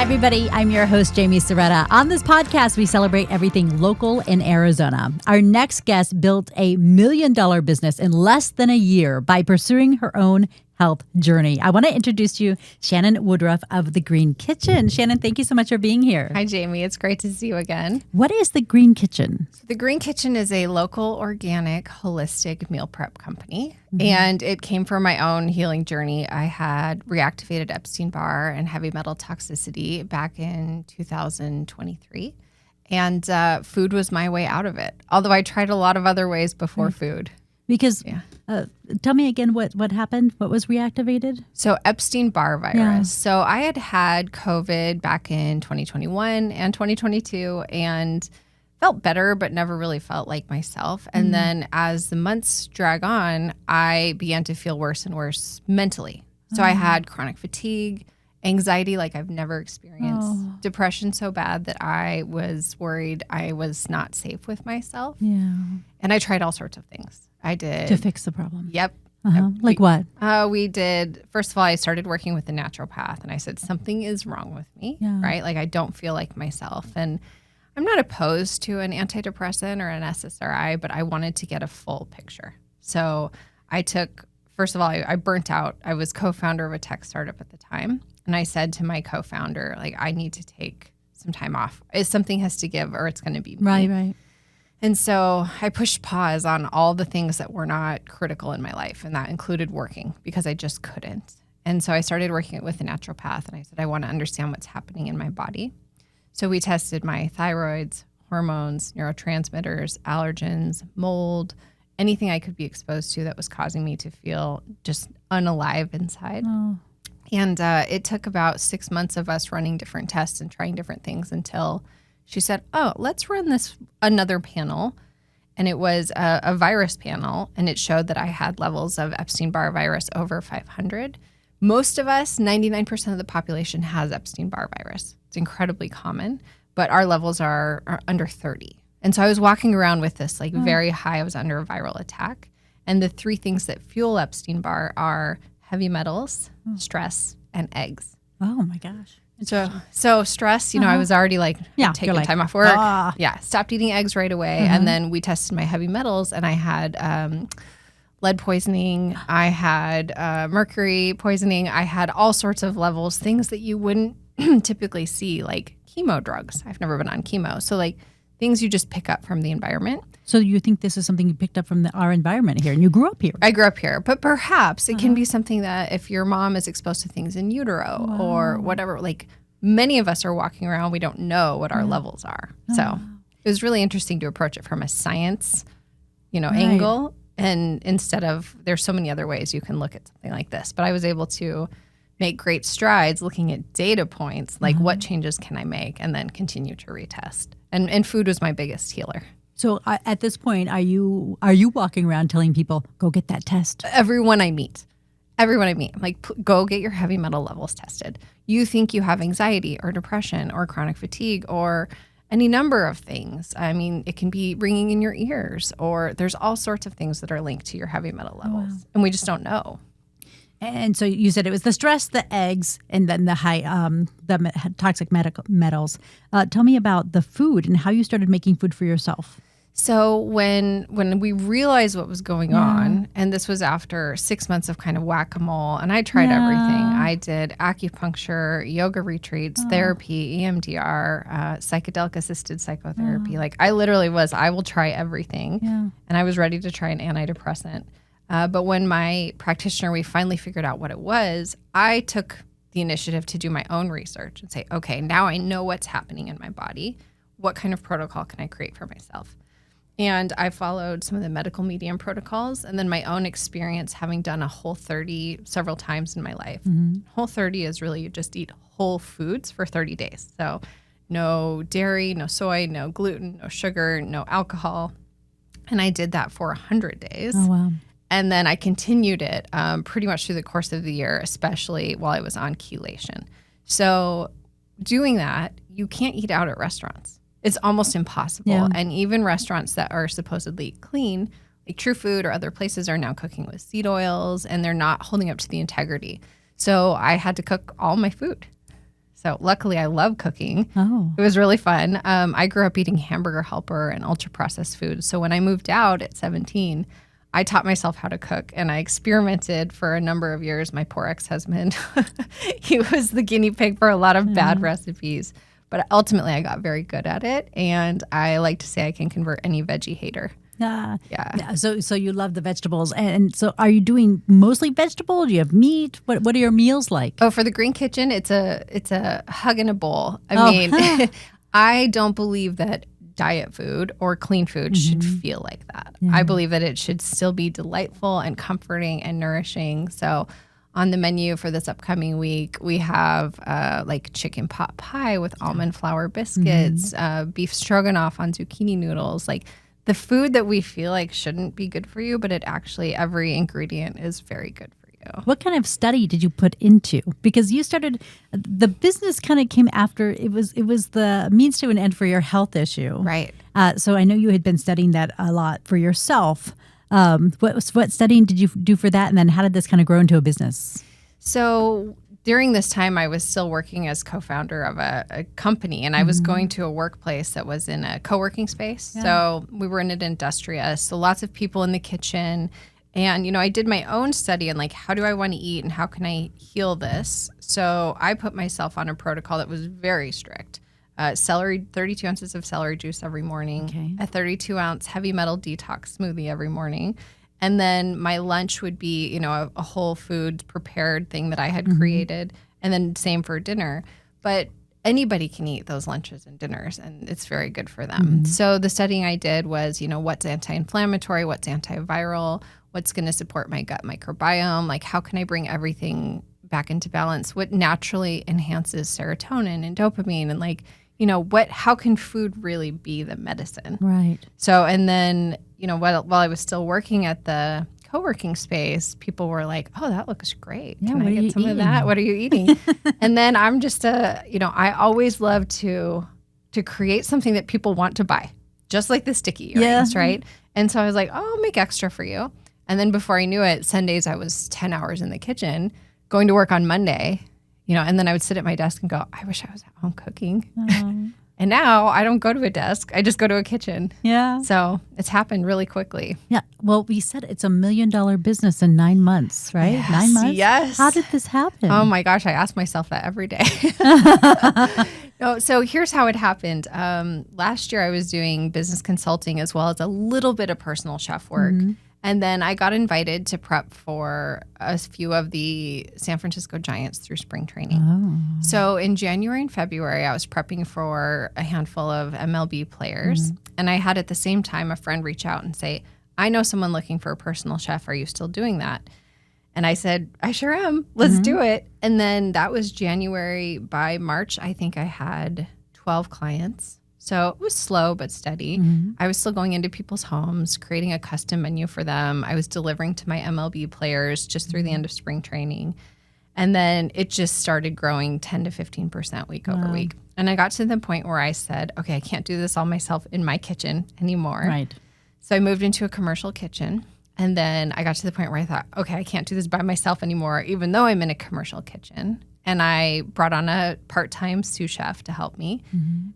Hi, everybody. I'm your host, Jaime Soretta. On this podcast, we celebrate everything local in Arizona. Our next guest built a $1 million business in less than a year by pursuing her own health journey. I want to introduce you, Shannon Woodruff of The Green Kitchen. Shannon, thank you so much for being here. Hi, Jaime. It's great to see you again. What is The Green Kitchen? The Green Kitchen is a local, organic, holistic meal prep company, and it came from my own healing journey. I had reactivated Epstein-Barr and heavy metal toxicity back in 2023, and food was my way out of it, although I tried a lot of other ways before food. Because, tell me again what happened, what was reactivated? So Epstein-Barr virus. Yeah. So I had COVID back in 2021 and 2022 and felt better, but never really felt like myself. And then as the months drag on, I began to feel worse and worse mentally. So I had chronic fatigue, anxiety like I've never experienced, depression so bad that I was worried I was not safe with myself. Yeah. And I tried all sorts of things. I did. To fix the problem. Yep. Like what? We did. First of all, I started working with a naturopath, and I said, something is wrong with me, right? Like I don't feel like myself. And I'm not opposed to an antidepressant or an SSRI, but I wanted to get a full picture. So I took, first of all, I burnt out. I was co-founder of a tech startup at the time. And I said to my co-founder, like, I need to take some time off. Something has to give or it's going to be me. Right. And so I pushed pause on all the things that were not critical in my life. And that included working because I just couldn't. And so I started working with a naturopath and I said, I want to understand what's happening in my body. So we tested my thyroids, hormones, neurotransmitters, allergens, mold, anything I could be exposed to that was causing me to feel just unalive inside. And it took about 6 months of us running different tests and trying different things until she said, let's run this another panel. And it was a virus panel, and it showed that I had levels of Epstein-Barr virus over 500. Most of us, 99% of the population has Epstein-Barr virus. It's incredibly common, but our levels are under 30. And so I was walking around with this very high, I was under a viral attack. And the three things that fuel Epstein-Barr are heavy metals, stress, and eggs. Oh my gosh. So stress, I was already taking time off work. Stopped eating eggs right away. And then we tested my heavy metals and I had lead poisoning. I had mercury poisoning. I had all sorts of levels, things that you wouldn't typically see, like chemo drugs. I've never been on chemo. So things you just pick up from the environment. So you think this is something you picked up from our environment here, and you grew up here? I grew up here, but perhaps it can be something that if your mom is exposed to things in utero or whatever, many of us are walking around, we don't know what our levels are. So it was really interesting to approach it from a science, angle, and instead of, there's so many other ways you can look at something like this, but I was able to make great strides looking at data points, what changes can I make, and then continue to retest. And food was my biggest healer. So at this point, are you walking around telling people, go get that test? Everyone I meet, I'm go get your heavy metal levels tested. You think you have anxiety or depression or chronic fatigue or any number of things. I mean, it can be ringing in your ears, or there's all sorts of things that are linked to your heavy metal levels. And we just don't know. And so you said it was the stress, the eggs, and then the high, toxic metals. Tell me about the food and how you started making food for yourself. So when we realized what was going on, and this was after 6 months of kind of whack-a-mole, and I tried everything. I did acupuncture, yoga retreats, therapy, EMDR, psychedelic-assisted psychotherapy. I literally I will try everything. And I was ready to try an antidepressant. But when my practitioner, we finally figured out what it was, I took the initiative to do my own research and say, okay, now I know what's happening in my body. What kind of protocol can I create for myself? And I followed some of the medical medium protocols and then my own experience having done a Whole30 several times in my life. Whole30 is really you just eat whole foods for 30 days. So no dairy, no soy, no gluten, no sugar, no alcohol. And I did that for 100 days. Oh, wow. And then I continued it pretty much through the course of the year, especially while I was on chelation. So doing that, you can't eat out at restaurants. It's almost impossible. Yeah. And even restaurants that are supposedly clean, like True Food or other places, are now cooking with seed oils and they're not holding up to the integrity. So I had to cook all my food. So luckily I love cooking. Oh. It was really fun. I grew up eating Hamburger Helper and ultra processed food. So when I moved out at 17, I taught myself how to cook, and I experimented for a number of years. My poor ex-husband, he was the guinea pig for a lot of bad recipes. But ultimately, I got very good at it, and I like to say I can convert any veggie hater. Yeah. So you love the vegetables, and so are you doing mostly vegetable? Do you have meat? What are your meals like? Oh, for the Green Kitchen, it's a hug in a bowl. I mean, I don't believe that diet food or clean food should feel like that. Yeah. I believe that it should still be delightful and comforting and nourishing. So on the menu for this upcoming week, we have like chicken pot pie with almond flour biscuits, beef stroganoff on zucchini noodles, like the food that we feel like shouldn't be good for you, but it actually, every ingredient is very good for you. What kind of study did you put into? Because you started, the business kind of came after, it was the means to an end for your health issue. Right. So I know you had been studying that a lot for yourself. What studying did you do for that? And then how did this kind of grow into a business? So during this time, I was still working as co-founder of a company, and I was going to a workplace that was in a co-working space. Yeah. So we were in an industrious, so lots of people in the kitchen. And, you know, I did my own study on like, how do I want to eat and how can I heal this? So I put myself on a protocol that was very strict. 32 ounces of celery juice every morning, a 32-ounce heavy metal detox smoothie every morning. And then my lunch would be, you know, a whole food prepared thing that I had created. And then same for dinner. But anybody can eat those lunches and dinners, and it's very good for them. So the studying I did was, you know, what's anti-inflammatory, what's antiviral, what's going to support my gut microbiome, like how can I bring everything back into balance, what naturally enhances serotonin and dopamine, and like, you know, how can food really be the medicine? Right. So, and then, you know, while I was still working at the co-working space, people were like, oh, that looks great. Yeah, Can I get some of that? What are you eating? And then I'm just you know, I always love to create something that people want to buy, just like the sticky earrings, right? And so I was like, oh, I'll make extra for you. And then before I knew it, Sundays I was 10 hours in the kitchen, going to work on Monday, you know, and then I would sit at my desk and go, I wish I was at home cooking. And now I don't go to a desk. I just go to a kitchen. Yeah. So it's happened really quickly. Yeah. Well, we said it's $1 million business in 9 months, right? Yes, 9 months? Yes. How did this happen? Oh my gosh, I ask myself that every day. No, so here's how it happened. Last year I was doing business consulting as well as a little bit of personal chef work. And then I got invited to prep for a few of the San Francisco Giants through spring training. Oh. So in January and February, I was prepping for a handful of MLB players. And I had at the same time a friend reach out and say, I know someone looking for a personal chef. Are you still doing that? And I said, I sure am. Let's do it. And then that was January. By March, I think I had 12 clients. So it was slow but steady. I was still going into people's homes, creating a custom menu for them. I was delivering to my MLB players just through the end of spring training. And then it just started growing 10 to 15% week over week. And I got to the point where I said, okay, I can't do this all myself in my kitchen anymore. Right. So I moved into a commercial kitchen. And then I got to the point where I thought, okay, I can't do this by myself anymore, even though I'm in a commercial kitchen. And I brought on a part-time sous chef to help me.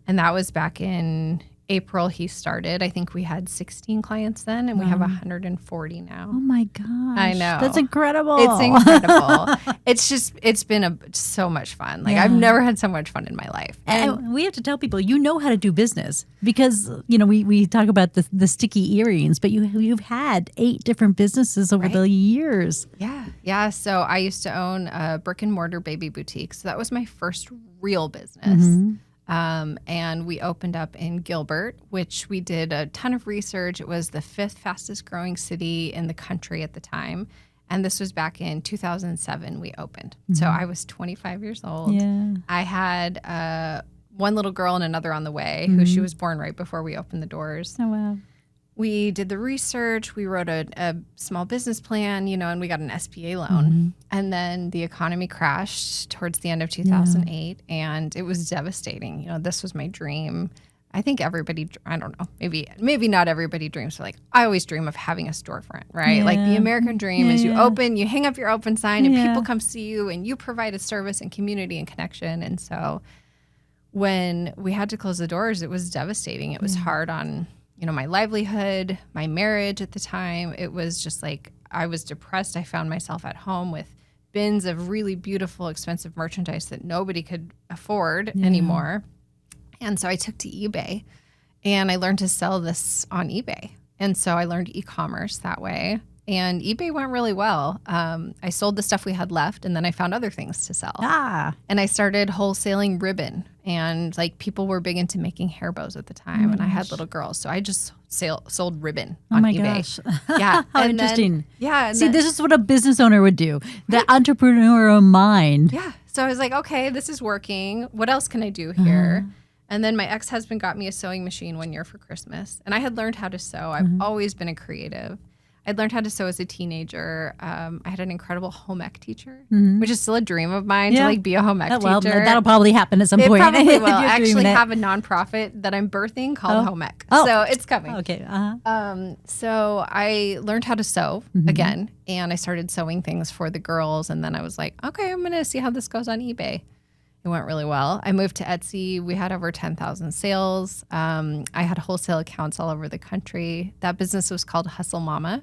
And that was back in April he started. I think we had 16 clients then, and we have 140 now. Oh my gosh. I know. That's incredible. It's incredible. It's been so much fun. Like I've never had so much fun in my life. And we have to tell people, you know how to do business because, you know, we talk about the sticky earrings, but you've had 8 different businesses over the years. Yeah. So I used to own a brick and mortar baby boutique. So that was my first real business. And we opened up in Gilbert, which we did a ton of research. It was the 5th fastest growing city in the country at the time. And this was back in 2007 we opened. So I was 25 years old. Yeah. I had one little girl and another on the way who she was born right before we opened the doors. Oh, wow. We did the research, we wrote a small business plan, you know, and we got an SBA loan. And then the economy crashed towards the end of 2008, and it was devastating. You know, this was my dream. I think everybody, I don't know, maybe not everybody dreams, but like I always dream of having a storefront, right? Like the American dream is you open, you hang up your open sign and people come see you and you provide a service and community and connection. And so when we had to close the doors, it was devastating. It was hard on, my livelihood, my marriage at the time. It was just like, I was depressed. I found myself at home with bins of really beautiful, expensive merchandise that nobody could afford anymore. And so I took to eBay and I learned to sell this on eBay. And so I learned e-commerce that way. And eBay went really well. I sold the stuff we had left and then I found other things to sell. And I started wholesaling ribbon. And like people were big into making hair bows at the time. And I had little girls. So I just sold ribbon on eBay. Gosh. Yeah. How interesting. And See, this is what a business owner would do. The entrepreneurial mind. Yeah. So I was like, okay, this is working. What else can I do here? And then my ex-husband got me a sewing machine one year for Christmas. And I had learned how to sew. I've always been a creative. I'd learned how to sew as a teenager. I had an incredible home ec teacher, which is still a dream of mine to like be a home ec teacher. Well, that'll probably happen at some point. It probably will. I actually have a nonprofit that I'm birthing called Home Ec. So it's coming. Okay. So I learned how to sew again, and I started sewing things for the girls. And then I was like, okay, I'm going to see how this goes on eBay. It went really well. I moved to Etsy. We had over 10,000 sales. I had wholesale accounts all over the country. That business was called Hustle Mama.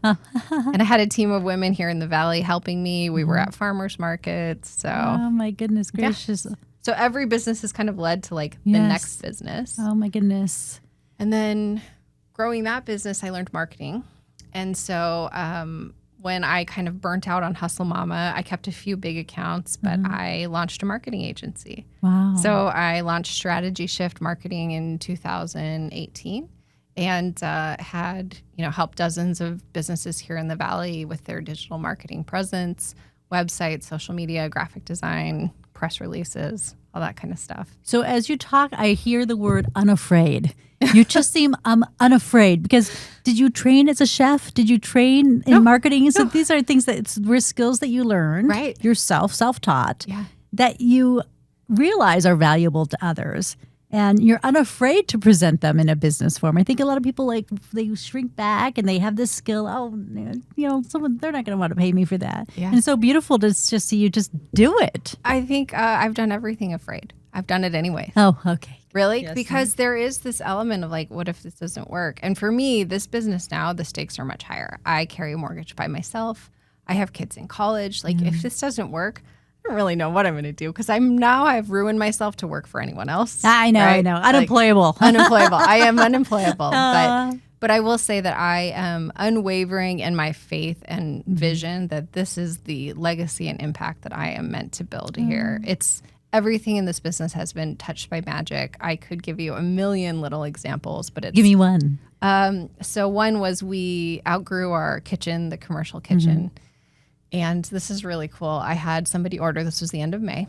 And I had a team of women here in the Valley helping me. We were at farmers markets. So, oh my goodness gracious. Yeah. So every business has kind of led to like the next business. Oh my goodness. And then growing that business, I learned marketing. And so when I kind of burnt out on Hustle Mama, I kept a few big accounts, but I launched a marketing agency. Wow. So I launched Strategy Shift Marketing in 2018 and had, helped dozens of businesses here in the Valley with their digital marketing presence, websites, social media, graphic design, press releases, all that kind of stuff. So as you talk, I hear the word unafraid. You just seem unafraid because did you train as a chef? Did you train in marketing? So these are things were skills that you learned yourself, self-taught, that you realize are valuable to others. And you're unafraid to present them in a business form. I think a lot of people they shrink back and they have this skill. Oh, someone they're not going to want to pay me for that. Yeah. And it's so beautiful to just see you just do it. I think I've done everything afraid. I've done it anyway. Oh, okay. Really? Yes, because there is this element of like, what if this doesn't work? And for me, this business now, the stakes are much higher. I carry a mortgage by myself. I have kids in college. Like, if this doesn't work, I don't really know what I'm going to do because I've ruined myself to work for anyone else. I know. Unemployable. Unemployable. I am unemployable. But I will say that I am unwavering in my faith and vision that this is the legacy and impact that I am meant to build here. It's everything in this business has been touched by magic. I could give you a million little examples, but give me one. So one was we outgrew our kitchen, the commercial kitchen. And this is really cool. I had somebody order. This was the end of May.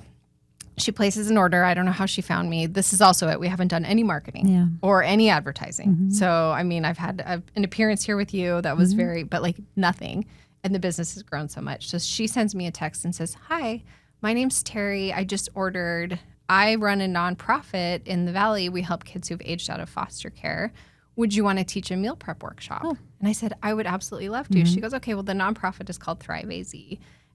She places an order. I don't know how she found me. This is also it. We haven't done any marketing or any advertising. So, I've had an appearance here with you that was but nothing. And the business has grown so much. So she sends me a text and says, "Hi, my name's Terry. I just ordered. I run a nonprofit in the Valley. We help kids who've aged out of foster care. Would you want to teach a meal prep workshop?" And I said, "I would absolutely love to." She goes, "Okay, well, the nonprofit is called Thrive AZ.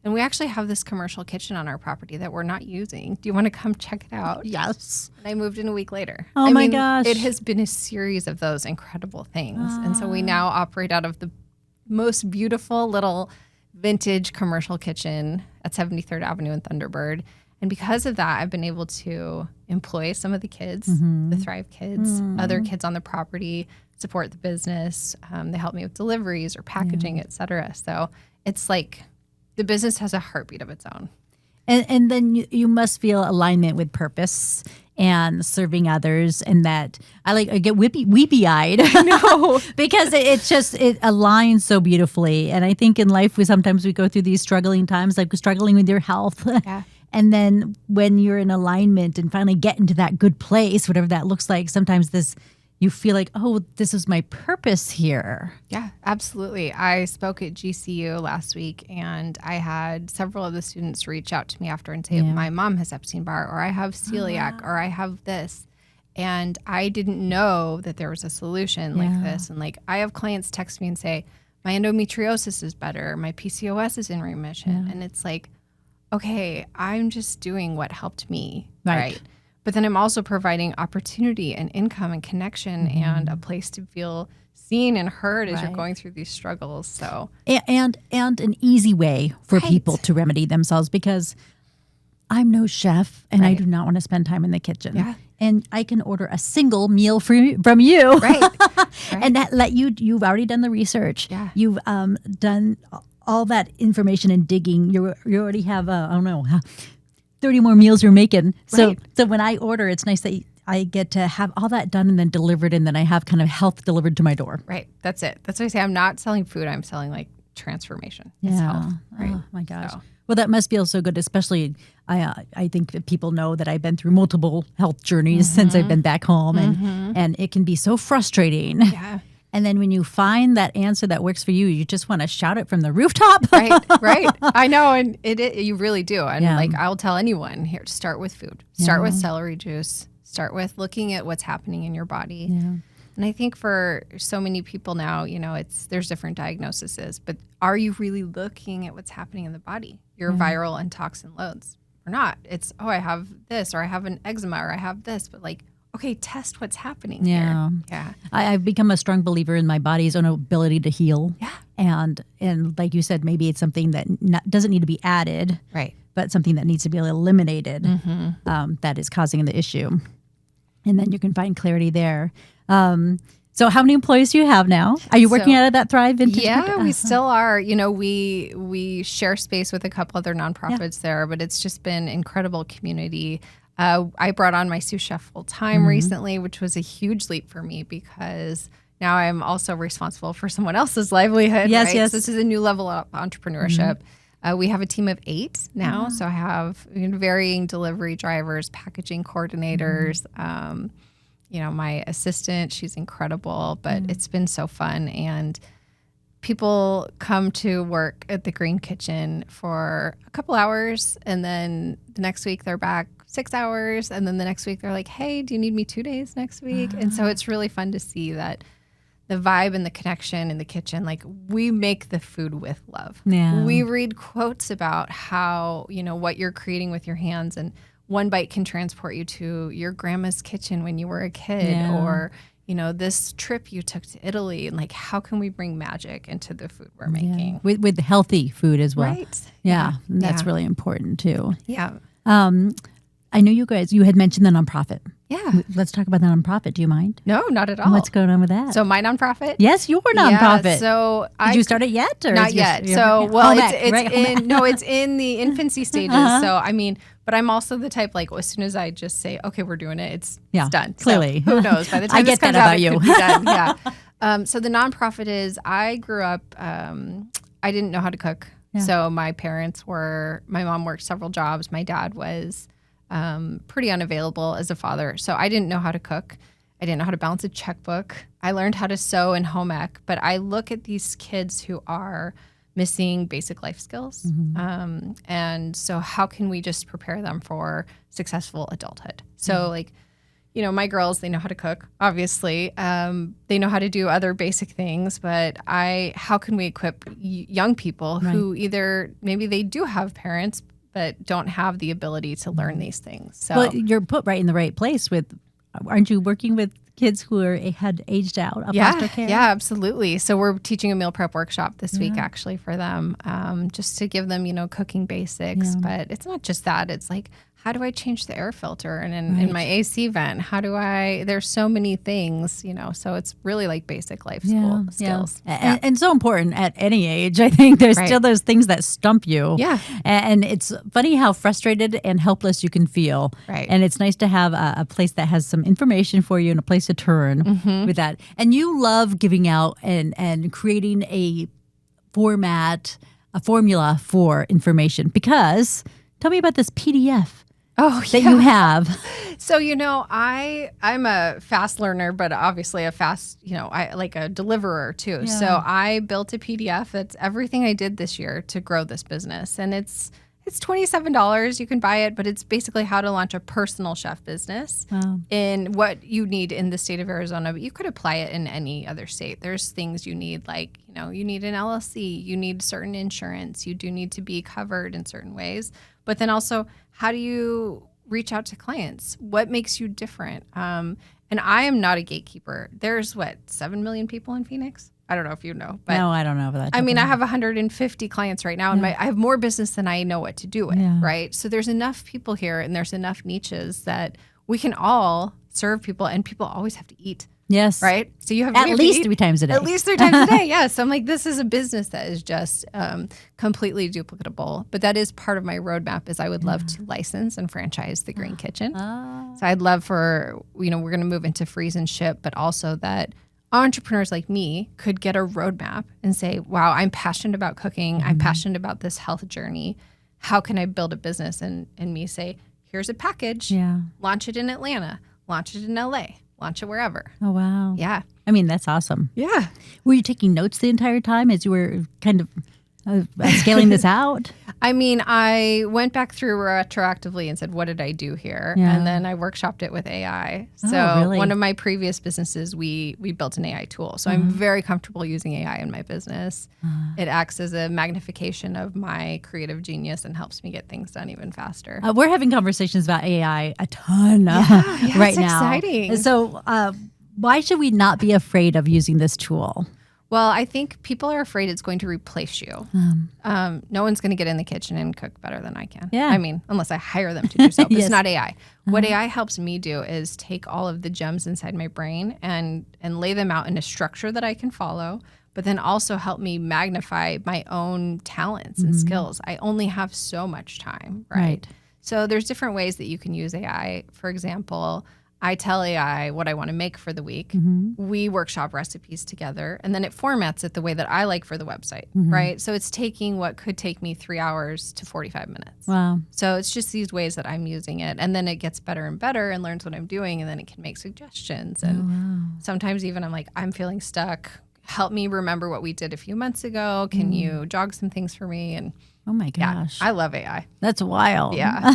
And we actually have this commercial kitchen on our property that we're not using. Do you want to come check it out?" Yes. And I moved in a week later. Oh my gosh. It has been a series of those incredible things. And so we now operate out of the most beautiful little vintage commercial kitchen at 73rd Avenue in Thunderbird. And because of that, I've been able to employ some of the kids, the Thrive kids, other kids on the property, support the business. They help me with deliveries or packaging, et cetera. So it's like the business has a heartbeat of its own. And then you must feel alignment with purpose and serving others, and that I get weepy-eyed. No, because it aligns so beautifully. And I think in life we sometimes go through these struggling times, like struggling with your health. Yeah. And then when you're in alignment and finally get into that good place, whatever that looks like, sometimes you feel like, oh, this is my purpose here. Yeah, absolutely. I spoke at GCU last week, and I had several of the students reach out to me after and say, "My mom has Epstein-Barr, or I have celiac, or I have this." And I didn't know that there was a solution like this. And like, I have clients text me and say, my endometriosis is better. My PCOS is in remission. And it's like, okay, I'm just doing what helped me. Right. But then I'm also providing opportunity and income and connection and a place to feel seen and heard as you're going through these struggles. So and an easy way for people to remedy themselves, because I'm no chef and I do not want to spend time in the kitchen. Yeah. And I can order a single meal from you. Right. And that you've already done the research. Yeah. You've done all that information and digging. You already have, I don't know, 30 more meals you're making. So when I order, it's nice that I get to have all that done and then delivered, and then I have kind of health delivered to my door. Right. That's it. That's what I say. I'm not selling food. I'm selling like transformation. It's health. Right. Oh my gosh. So. Well, that must feel so good, especially I think that people know that I've been through multiple health journeys since I've been back home, and it can be so frustrating. Yeah. And then when you find that answer that works for you, you just want to shout it from the rooftop. Right. I know. And you really do. And like, I'll tell anyone here to start with food, start with celery juice, start with looking at what's happening in your body. Yeah. And I think for so many people now, there's different diagnoses, but are you really looking at what's happening in the body? Your viral and toxin loads or not? It's, I have this, or I have an eczema, or I have this, but like, okay, test what's happening here. Yeah. I've become a strong believer in my body's own ability to heal. Yeah. And like you said, maybe it's something that doesn't need to be added, right? But something that needs to be eliminated that is causing the issue. And then you can find clarity there. So how many employees do you have now? Are you working out of that Thrive Vintage? Yeah, we still are. We share space with a couple other nonprofits there, but it's just been incredible community. I brought on my sous chef full time recently, which was a huge leap for me because now I'm also responsible for someone else's livelihood. Yes, right? yes. So this is a new level of entrepreneurship. We have a team of 8 now. So I have varying delivery drivers, packaging coordinators, my assistant, she's incredible, but it's been so fun. And people come to work at the Green Kitchen for a couple hours, and then the next week they're back 6 hours, and then the next week they're like, hey, do you need me 2 days next week? And so it's really fun to see that the vibe and the connection in the kitchen, like we make the food with love. Yeah. We read quotes about how, what you're creating with your hands, and one bite can transport you to your grandma's kitchen when you were a kid, or, this trip you took to Italy, and like, how can we bring magic into the food we're making? With healthy food as well. Right. Yeah. That's really important too. Yeah. I know you had mentioned the nonprofit. Yeah. Let's talk about the nonprofit. Do you mind? No, not at all. What's going on with that? So my nonprofit? Yes, your nonprofit. Yeah, so did you start it yet? Or not yet. It's in the infancy stages. So but I'm also the type, like, as soon as I just say, okay, we're doing it, it's done. Clearly. So who knows? By the time I this get comes that out, about you. it could be done. Yeah. So the nonprofit is, I grew up, I didn't know how to cook. Yeah. So my mom worked several jobs. My dad was pretty unavailable as a father. So I didn't know how to cook. I didn't know how to balance a checkbook. I learned how to sew and home ec, but I look at these kids who are missing basic life skills. And so how can we just prepare them for successful adulthood? So my girls, they know how to cook, obviously. They know how to do other basic things, but how can we equip young people who either maybe they do have parents, but don't have the ability to learn these things? So you're put right in the right place aren't you working with kids who had aged out of foster care? Yeah, absolutely. So we're teaching a meal prep workshop this week actually for them, just to give them, cooking basics. But it's not just that. It's like, how do I change the air filter? And in my AC vent, there's so many things, so it's really like basic life skills. Yeah. And so important at any age. I think there's still those things that stump you. Yeah. And it's funny how frustrated and helpless you can feel. Right. And it's nice to have a place that has some information for you and a place to turn with that. And you love giving out and creating a formula for information, because tell me about this PDF. That you have. So, I'm a fast learner, but obviously I like a deliverer too. Yeah. So I built a PDF that's everything I did this year to grow this business. And it's It's $27. You can buy it, but it's basically how to launch a personal chef business in what you need in the state of Arizona. But you could apply it in any other state. There's things you need, like, you need an LLC, you need certain insurance, you do need to be covered in certain ways. But then also, how do you reach out to clients? What makes you different? And I am not a gatekeeper. There's 7 million people in Phoenix? I don't know if you know. But no, I don't know that. I mean, I have 150 clients right now, and I have more business than I know what to do with, right? So there's enough people here, and there's enough niches that we can all serve people, and people always have to eat. Yes. Right? So you have at least 3 times a day. At least 3 times a day, yeah. So I'm like, this is a business that is just completely duplicatable. But that is part of my roadmap is I would love to license and franchise the Green Kitchen. So I'd love for, we're going to move into freeze and ship, but also that entrepreneurs like me could get a roadmap and say, wow, I'm passionate about cooking. I'm passionate about this health journey. How can I build a business? And me say, here's a package. Yeah. Launch it in Atlanta. Launch it in LA. Launch it wherever. Oh, wow. Yeah. I mean, that's awesome. Yeah. Were you taking notes the entire time as you were kind of scaling this out? I mean, I went back through retroactively and said, what did I do here? Yeah. And then I workshopped it with AI. So really? One of my previous businesses, we built an AI tool. So I'm very comfortable using AI in my business. It acts as a magnification of my creative genius and helps me get things done even faster. We're having conversations about AI a ton right now. Exciting. So why should we not be afraid of using this tool? Well, I think people are afraid it's going to replace you. No one's going to get in the kitchen and cook better than I can. Yeah. I mean, unless I hire them to do so. But It's not AI. What AI helps me do is take all of the gems inside my brain and lay them out in a structure that I can follow, but then also help me magnify my own talents and skills. I only have so much time, right? So there's different ways that you can use AI. For example, I tell AI what I want to make for the week. We workshop recipes together, and then it formats it the way that I like for the website, right? So it's taking what could take me 3 hours to 45 minutes. Wow. So it's just these ways that I'm using it, and then it gets better and better and learns what I'm doing, and then it can make suggestions. And sometimes even I'm like, I'm feeling stuck. Help me remember what we did a few months ago. Can you jog some things for me? And oh my gosh. Yeah, I love AI. That's wild. Yeah.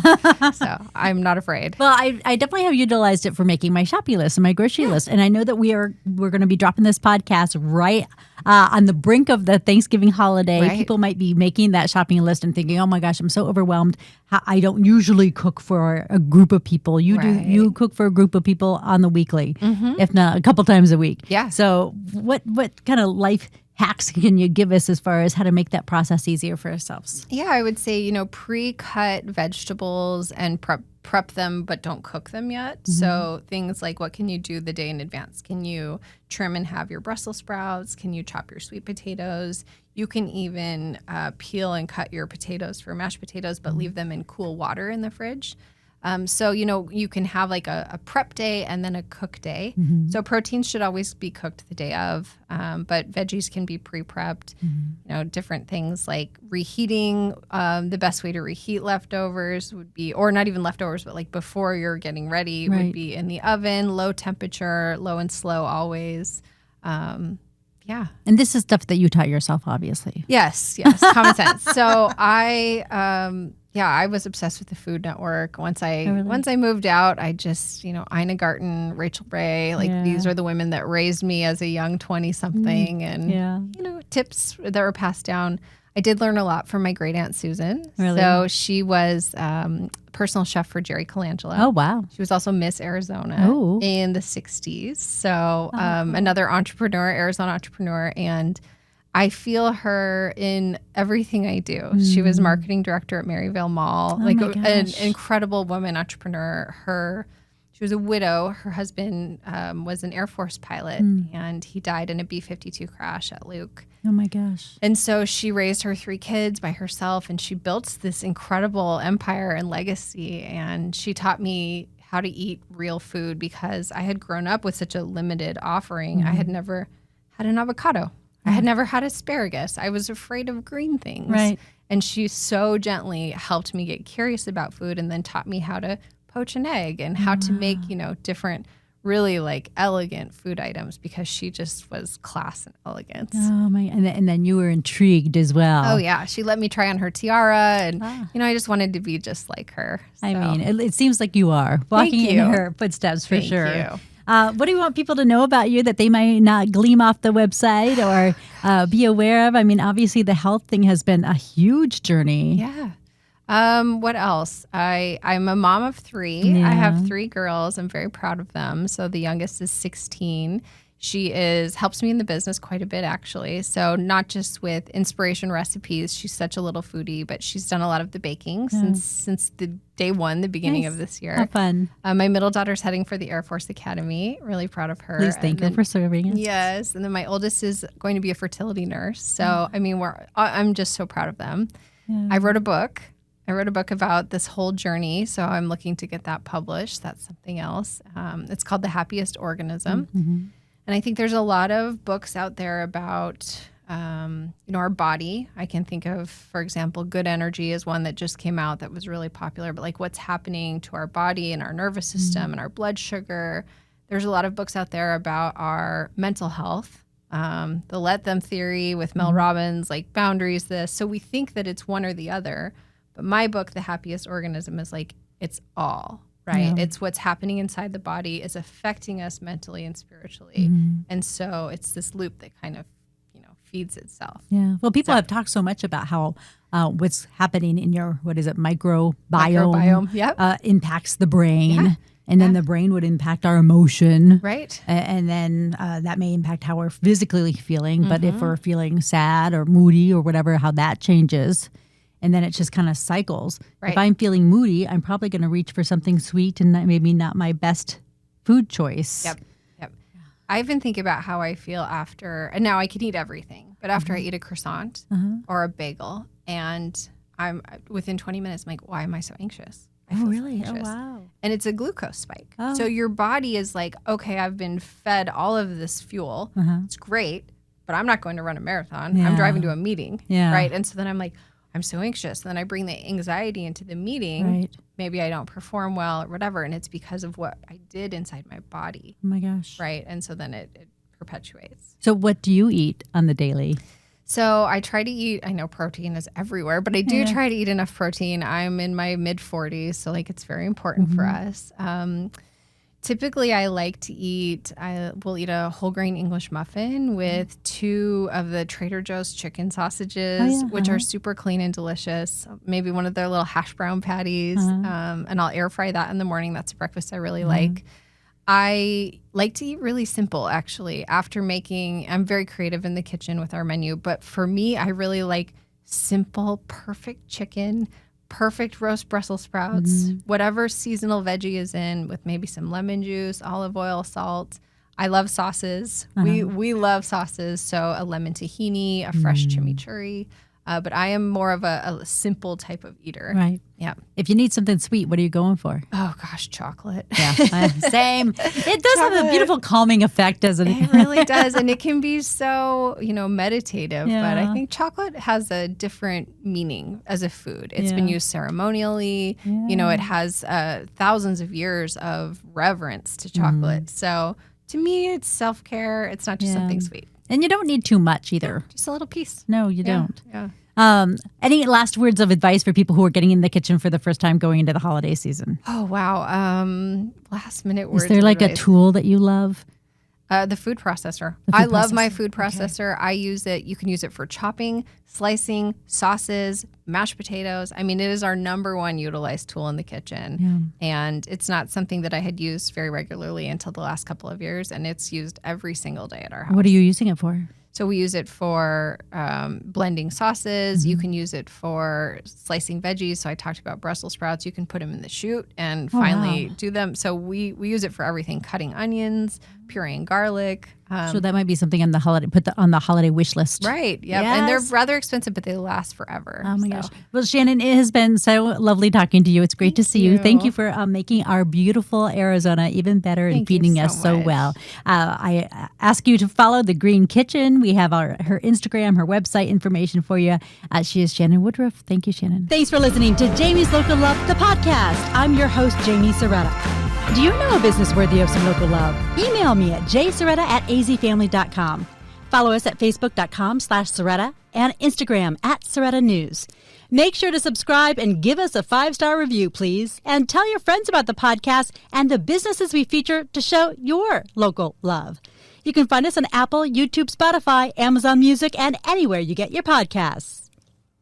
So I'm not afraid. Well, I definitely have utilized it for making my shopping list and my grocery list. And I know that we're going to be dropping this podcast right on the brink of the Thanksgiving holiday. Right. People might be making that shopping list and thinking, oh my gosh, I'm so overwhelmed. I don't usually cook for a group of people. You cook for a group of people on the weekly, if not a couple times a week. Yeah. So what kind of life hacks can you give us as far as how to make that process easier for ourselves? Yeah, I would say, pre-cut vegetables and prep them, but don't cook them yet. So things like, what can you do the day in advance? Can you trim and have your Brussels sprouts? Can you chop your sweet potatoes? You can even peel and cut your potatoes for mashed potatoes, but leave them in cool water in the fridge. So, you can have like a prep day and then a cook day. So proteins should always be cooked the day of, but veggies can be pre-prepped. Different things like reheating. The best way to reheat leftovers would be, or not even leftovers, but like before you're getting ready, would be in the oven, low temperature, low and slow always. Yeah. And this is stuff that you taught yourself, obviously. Yes, common sense. So I was obsessed with the Food Network. Once I moved out, I just, Ina Garten, Rachel Ray, these are the women that raised me as a young 20-something. And, tips that were passed down. I did learn a lot from my great aunt Susan. Really? So she was personal chef for Jerry Colangelo. Oh, wow. She was also Miss Arizona in the 60s. So another entrepreneur, Arizona entrepreneur. And I feel her in everything I do. She was marketing director at Maryvale Mall, an incredible woman entrepreneur. She was a widow. Her husband was an Air Force pilot, and he died in a B-52 crash at Luke. Oh, my gosh. And so she raised her 3 kids by herself, and she built this incredible empire and legacy. And she taught me how to eat real food because I had grown up with such a limited offering. I had never had an avocado. I had never had asparagus. I was afraid of green things. Right. And she so gently helped me get curious about food and then taught me how to poach an egg and how to make, different really like elegant food items because she just was class and elegance. Oh my! And then you were intrigued as well. Oh yeah, she let me try on her tiara, and I just wanted to be just like her. So. I mean, it seems like you are walking in her footsteps for sure. Thank you. What do you want people to know about you that they might not glean off the website or be aware of? I mean, obviously the health thing has been a huge journey. Yeah. What else? I'm a mom of 3. Yeah. I have 3 girls. I'm very proud of them. So the youngest is 16. She helps me in the business quite a bit, actually. So not just with inspiration recipes. She's such a little foodie, but she's done a lot of the baking since the day one, the beginning of this year. How fun. My middle daughter's heading for the Air Force Academy. Really proud of her. Please thank her for serving us. Yes. And then my oldest is going to be a fertility nurse. So, I mean, I'm just so proud of them. Yeah. I wrote a book about this whole journey, so I'm looking to get that published. That's something else. It's called The Happiest Organism. Mm-hmm. And I think there's a lot of books out there about, our body. I can think of, for example, Good Energy is one that just came out that was really popular, but like what's happening to our body and our nervous system and our blood sugar. There's a lot of books out there about our mental health. The Let Them theory with Mel Robbins, like boundaries, this. So we think that it's one or the other. But my book, The Happiest Organism, is like, it's all, right? Yeah. It's what's happening inside the body is affecting us mentally and spiritually. Mm-hmm. And so it's this loop that kind of, feeds itself. Yeah. Well, people have talked so much about how what's happening in your, microbiome yep. Impacts the brain. Yeah. And then the brain would impact our emotion. Right. And then that may impact how we're physically feeling. Mm-hmm. But if we're feeling sad or moody or whatever, how that changes. And then it just kind of cycles. Right. If I'm feeling moody, I'm probably going to reach for something sweet and maybe not my best food choice. Yep. I even think about how I feel after, and now I can eat everything, but after I eat a croissant or a bagel, and I'm within 20 minutes, I'm like, why am I so anxious? I feel really? So anxious. Oh, wow. And it's a glucose spike. Oh. So your body is like, okay, I've been fed all of this fuel. It's great, but I'm not going to run a marathon. Yeah. I'm driving to a meeting, right? And so then I'm like, I'm so anxious. And then I bring the anxiety into the meeting. Right. Maybe I don't perform well or whatever. And it's because of what I did inside my body. Oh my gosh. Right. And so then it perpetuates. So what do you eat on the daily? So I try to eat, I know protein is everywhere, but I do try to eat enough protein. I'm in my mid 40s. So like it's very important for us. Typically, I like to we'll eat a whole grain English muffin with 2 of the Trader Joe's chicken sausages, which are super clean and delicious. Maybe one of their little hash brown patties, and I'll air fry that in the morning. That's a breakfast I really like. I like to eat really simple, actually. I'm very creative in the kitchen with our menu, but for me, I really like simple, perfect chicken, perfect roast Brussels sprouts, whatever seasonal veggie is in with maybe some lemon juice, olive oil, salt. I love sauces. We love sauces. So a lemon tahini, a fresh chimichurri. But I am more of a simple type of eater. Right. Yeah. If you need something sweet, what are you going for? Oh, gosh, chocolate. Yeah, same. It does have a beautiful calming effect, doesn't it? It really does. And it can be so, meditative. Yeah. But I think chocolate has a different meaning as a food. It's been used ceremonially. Yeah. It has thousands of years of reverence to chocolate. So to me, it's self-care. It's not just something sweet. And you don't need too much either. Just a little piece. No, you don't. Yeah. Any last words of advice for people who are getting in the kitchen for the first time going into the holiday season? Oh, wow. Last minute words. Is there like a tool that you love? The food processor. I love my food processor. Okay. I use it. You can use it for chopping, slicing, sauces, mashed potatoes. I mean, it is our number one utilized tool in the kitchen. Yeah. And it's not something that I had used very regularly until the last couple of years. And it's used every single day at our house. What are you using it for? So we use it for blending sauces. You can use it for slicing veggies. So I talked about Brussels sprouts. You can put them in the chute and finally do them. So we use it for everything, cutting onions, pureeing garlic. So that might be something on the holiday, on the holiday wish list. Right. Yep. Yes. And they're rather expensive, but they last forever. Oh my gosh. Well, Shannon, it has been so lovely talking to you. It's great to see you. Thank you for making our beautiful Arizona even better and feeding us so well. I ask you to follow The Green Kitchen. We have her Instagram, her website information for you. She is Shannon Woodruff. Thank you, Shannon. Thanks for listening to Jaime's Local Love, the podcast. I'm your host, Jaime Serrata. Do you know a business worthy of some local love? Email me at jsoretta@azfamily.com. Follow us at facebook.com/Soretta and Instagram @Soretta News. Make sure to subscribe and give us a 5-star review, please. And tell your friends about the podcast and the businesses we feature to show your local love. You can find us on Apple, YouTube, Spotify, Amazon Music, and anywhere you get your podcasts.